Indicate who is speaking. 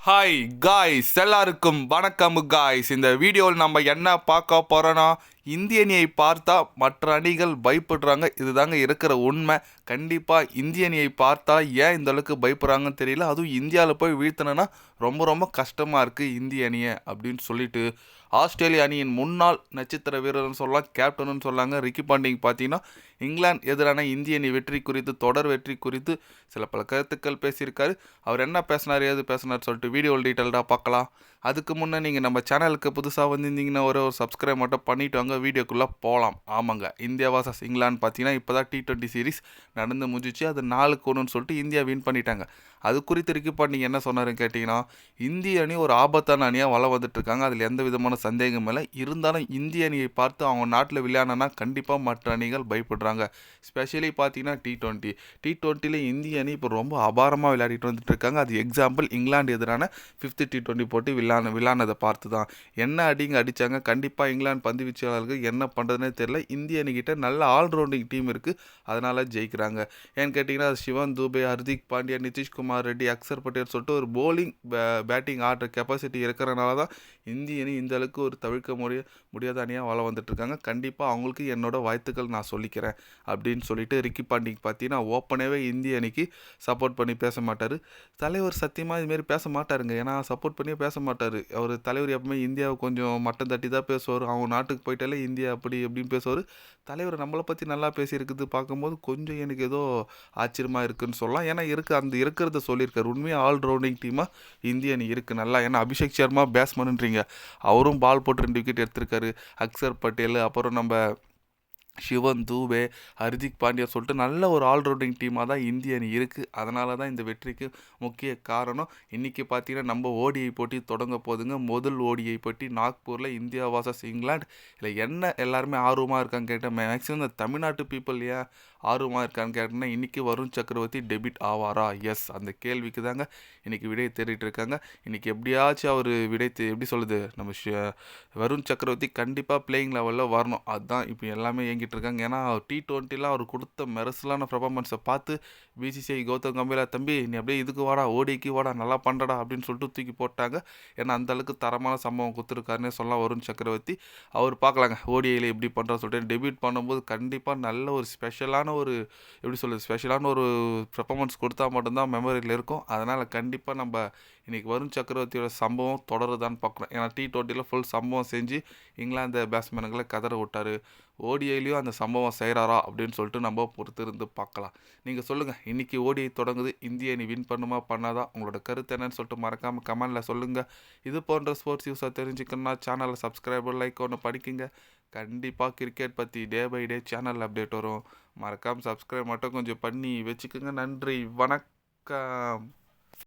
Speaker 1: Hi guys, எல்லாருக்கும் வணக்கம் guys. இந்த வீடியோவில் நம்ம என்ன பார்க்க போகிறோன்னா, இந்திய அணியை பார்த்தா மற்ற அணிகள் பயப்படுறாங்க. இதுதாங்க இருக்கிற உண்மை. கண்டிப்பாக இந்திய அணியை பார்த்தா ஏன் இந்த அளவுக்கு பயப்படுறாங்கன்னு தெரியல. அதுவும் இந்தியாவில் போய் வீழ்த்தணுன்னா ரொம்ப ரொம்ப கஷ்டமாக இருக்குது இந்திய அணியை அப்படின்னு சொல்லிட்டு ஆஸ்திரேலிய அணியின் முன்னாள் நட்சத்திர வீரர்னு சொல்லலாம், கேப்டனுன்னு சொல்லாங்க ரிக்கி பாண்டிங் பார்த்தீங்கன்னா இங்கிலாந்து எதிரான இந்திய அணி வெற்றி குறித்து, தொடர் வெற்றி குறித்து சில பல கருத்துக்கள் பேசியிருக்காரு. அவர் என்ன பேசினார், ஏது பேசினார் சொல்லிட்டு வீடியோவில் டீட்டெயில்டாக பார்க்கலாம். அதுக்கு முன்னே நீங்கள் நம்ம சேனலுக்கு புதுசாக வந்திருந்தீங்கன்னா ஒரு சப்ஸ்கிரைப் மட்டும் பண்ணிவிட்டு வாங்க, வீடியோக்குள்ளே போகலாம். ஆமாங்க, இந்தியா vs இங்கிலாந்து பார்த்தீங்கன்னா இப்போ தான் T20 சீரிஸ் நடந்து முடிஞ்சிச்சு. அது 4-1 சொல்லிட்டு இந்தியா வின் பண்ணிட்டாங்க. அது குறித்து ரிக்கி பாண்டிங் என்ன சொன்னாருன்னு கேட்டிங்கன்னா, இந்திய அணி ஒரு ஆபத்தான அணியாக வளம் வந்துட்டு இருக்காங்க, அதில் எந்த விதமான சந்தேகம் இல்லை. இருந்தாலும் இந்திய அணியை பார்த்து அவங்க நாட்டில் விளையாடினா கண்டிப்பாக மற்ற அணிகள் பயப்படுறாங்க. ஸ்பெஷலி பார்த்தீங்கன்னா T20யில் இந்திய அணி இப்போ ரொம்ப அபாரமாக விளையாடிட்டு வந்துட்டு இருக்காங்க. அது எக்ஸாம்பிள் இங்கிலாந்து எதிரான 5th T20 போட்டி விளையாடினதை பார்த்து தான். என்ன அடிங்க அடித்தாங்க. கண்டிப்பாக இங்கிலாந்து பந்து வீச்சாளர்கள் என்ன பண்ணுறதுனே தெரியல. இந்திய அணிக்கிட்ட நல்ல ஆல்ரவுண்டிங் டீம் இருக்குது, அதனால் ஜெயிக்கிறாங்க. ஏன்னு கேட்டிங்கன்னா சிவன் துபே, ஹர்திக் பாண்டியா, நிதிஷ்குமார் ரெட்டி, அக்சர் பட்டேல் சொல்லிட்டு ஒரு போலிங் பேட்டிங் ஆடுற கெப்பாசிட்டி இருக்கிறனால தான் இந்திய அணி இந்த அளவுக்கு ஒரு தவிர்க்க முடியாத அணியாக வளம் வந்துட்டுருக்காங்க. கண்டிப்பாக அவங்களுக்கு என்னோட வாழ்த்துக்கள் நான் சொல்லிக்கிறேன் அப்படின்னு சொல்லிட்டு ரிக்கி பாண்டிங் பார்த்தீங்கன்னா ஓப்பனாகவே இந்திய அணிக்கு சப்போர்ட் பண்ணி பேச மாட்டார். தலைவர் சத்தியமாக இதுமாரி பேச மாட்டாருங்க. ஏன்னா சப்போர்ட் பண்ணியே பேச மாட்டார். அவர் தலைவர் எப்பவுமே இந்தியாவை கொஞ்சம் மட்டம் தட்டி தான் பேசுவார். அவங்க நாட்டுக்கு போயிட்டாலே இந்தியா அப்படி எப்படின்னு பேசுவார். தலைவர் நம்மளை பற்றி நல்லா பேசியிருக்குது பார்க்கும்போது கொஞ்சம் எனக்கு ஏதோ ஆச்சரியமாக இருக்குதுன்னு சொல்லலாம். ஏன்னா இருக்கிறத சொல்லியிருக்காரு. உண்மையாக ஆல்ரவுண்டிங் டீமாக இந்திய அணி இருக்குது நல்லா. ஏன்னா அபிஷேக் சர்மா பேட்ஸ்மேனுன்றீங்க, அவரும் பால் போட்டு 2 விக்கெட் எடுத்திருக்காரு. அக்சர் பட்டேல், அப்புறம் நம்ம சிவன் துபே, ஹர்திக் பாண்டியா சொல்லிட்டு நல்ல ஒரு ஆல்ரவுண்டிங் டீமாக தான் இந்திய அணி இருக்குது. அதனால தான் இந்த வெற்றிக்கு முக்கிய காரணம். இன்றைக்கி பார்த்தீங்கன்னா நம்ம ஓடிஐ போட்டி தொடங்க போதுங்க. முதல் ஓடிஐ போட்டி நாக்பூரில் இந்தியா vs இங்கிலாந்து. இல்லை என்ன எல்லாருமே ஆர்வமாக இருக்கான்னு கேட்டால் மேக்ஸிமம் இந்த தமிழ்நாட்டு பீப்புள் ஏன் ஆர்வமாக இருக்கான்னு கேட்டிங்கன்னா, இன்றைக்கி வருண் சக்கரவர்த்தி டெபிட் ஆவாரா? எஸ், அந்த கேள்விக்கு தாங்க இன்றைக்கி விடை தேடிட்டு இருக்காங்க. இன்றைக்கி எப்படியாச்சும் அவர் எப்படி சொல்லுது, நம்ம வருண் சக்கரவர்த்தி கண்டிப்பாக பிளேயிங் லெவலில் வரணும். அதுதான் இப்போ எல்லாமே இயங்கிட்டு இருக்காங்க. ஏன்னா T20லாம் அவர் கொடுத்த மெரசலான பர்ஃபார்மன்ஸை பார்த்து பிசிசிஐ கௌதம் கம்பீரா, தம்பி நீ அப்படியே இதுக்கு வாடா, ஓடிக்கு வாடா, நல்லா பண்ணுறடா அப்படின்னு சொல்லிட்டு தூக்கி போட்டாங்க. ஏன்னா அந்தளவுக்கு தரமான சம்பவம் கொடுத்துருக்காருன்னே சொல்லலாம் வருண் சக்கரவர்த்தி. அவர் பார்க்கலாங்க ஓடிஐயில் எப்படி பண்ணுறா சொல்லிட்டு டெபியூட் பண்ணும்போது கண்டிப்பாக நல்ல ஒரு ஸ்பெஷலான ஒரு பர்ஃபார்மன்ஸ் கொடுத்தா மட்டும்தான் மெமரியில் இருக்கும். அதனால் கண்டிப்பாக நம்ம இன்றைக்கி வருண் சக்கரவர்த்தியோட சம்பவம் தொடருதான்னு பார்க்குறோம். ஏன்னா T20யில் ஃபுல் சம்பவம் செஞ்சு இங்கிலாந்து பேட்ஸ்மேனுங்களை கதற விட்டார். ஓடிஐலையும் அந்த சம்பவம் செய்கிறாரா அப்படின்னு சொல்லிட்டு நம்ம பொறுத்திருந்து பார்க்கலாம். நீங்கள் சொல்லுங்கள், இன்றைக்கி ஓடிஐ தொடங்குது, இந்திய அணி வின் பண்ணுமா பண்ணாதா? உங்களோட கருத்து என்னன்னு சொல்லிட்டு மறக்காமல் கமெண்டில் சொல்லுங்கள். இது போன்ற ஸ்போர்ட்ஸ் நியூஸாக தெரிஞ்சுக்கணுன்னா சேனலை சப்ஸ்கிரைபர் லைக் ஒன்று படிக்குங்க. கண்டிப்பாக கிரிக்கெட் பற்றி day by day channel update வரும். மறக்காமல் சப்ஸ்கிரைப் மட்டும் கொஞ்சம் பண்ணி வச்சுக்கோங்க. நன்றி, வணக்கம்.